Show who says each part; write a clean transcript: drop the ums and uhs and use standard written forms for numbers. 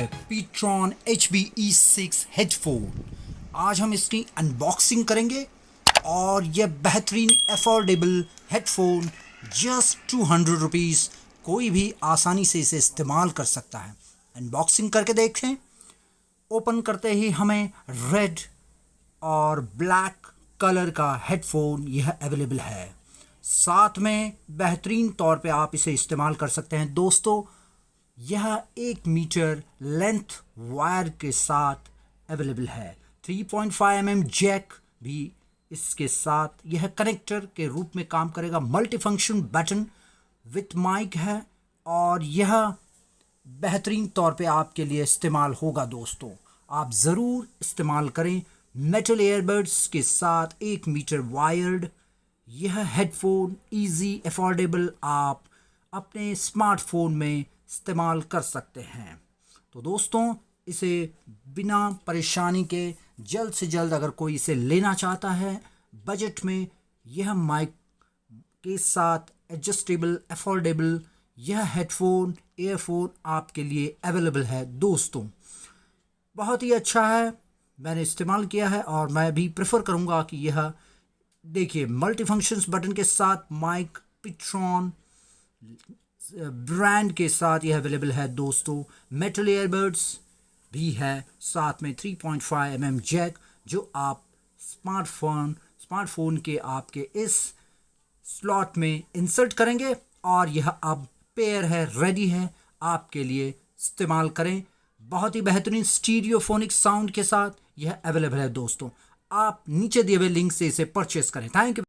Speaker 1: है pTRON HBE6 headphone. आज हम इसकी अनबॉक्सिंग करेंगे और यह बेहतरीन अफोर्डेबल हेडफोन जस्ट 200 रुपीज़ कोई भी आसानी से इसे इस्तेमाल कर सकता है। अनबॉक्सिंग करके देखें। ओपन करते ही हमें रेड और ब्लैक कलर का हेडफोन यह अवेलेबल है। साथ में बेहतरीन तौर पे आप इसे इस्तेमाल कर सकते हैं। दोस्तों, यह 1 मीटर लेंथ वायर के साथ अवेलेबल है। 3.5 mm जैक भी इसके साथ यह कनेक्टर के रूप में काम करेगा। Multi function button with mic है और यह बेहतरीन तौर पे आपके लिए इस्तेमाल होगा। दोस्तों, आप ज़रूर इस्तेमाल करें। मेटल ईयरबड्स के साथ 1 मीटर वायर्ड यह हेडफोन इजी अफोर्डेबल आप अपने स्मार्टफोन में इस्तेमाल कर सकते हैं। तो दोस्तों, इसे बिना परेशानी के जल्द से जल्द अगर कोई इसे लेना चाहता है बजट में, यह माइक के साथ एडजस्टेबल अफोर्डेबल यह हेडफोन ईयरफोन आपके लिए अवेलेबल है। दोस्तों, बहुत ही अच्छा है, मैंने इस्तेमाल किया है और मैं भी प्रेफर करूँगा कि यह देखिए मल्टी फंक्शंस बटन के साथ माइक pTRON ब्रांड के साथ यह अवेलेबल है। दोस्तों, मेटल ईयरबड्स भी है, साथ में 3.5 mm जैक जो आप स्मार्टफोन के आपके इस स्लॉट में इंसर्ट करेंगे और यह अब पेयर है, रेडी है आपके लिए इस्तेमाल करें। बहुत ही बेहतरीन स्टीरियोफोनिक साउंड के साथ यह अवेलेबल है। दोस्तों, आप नीचे दिए हुए लिंक से इसे परचेस करें। Thank you.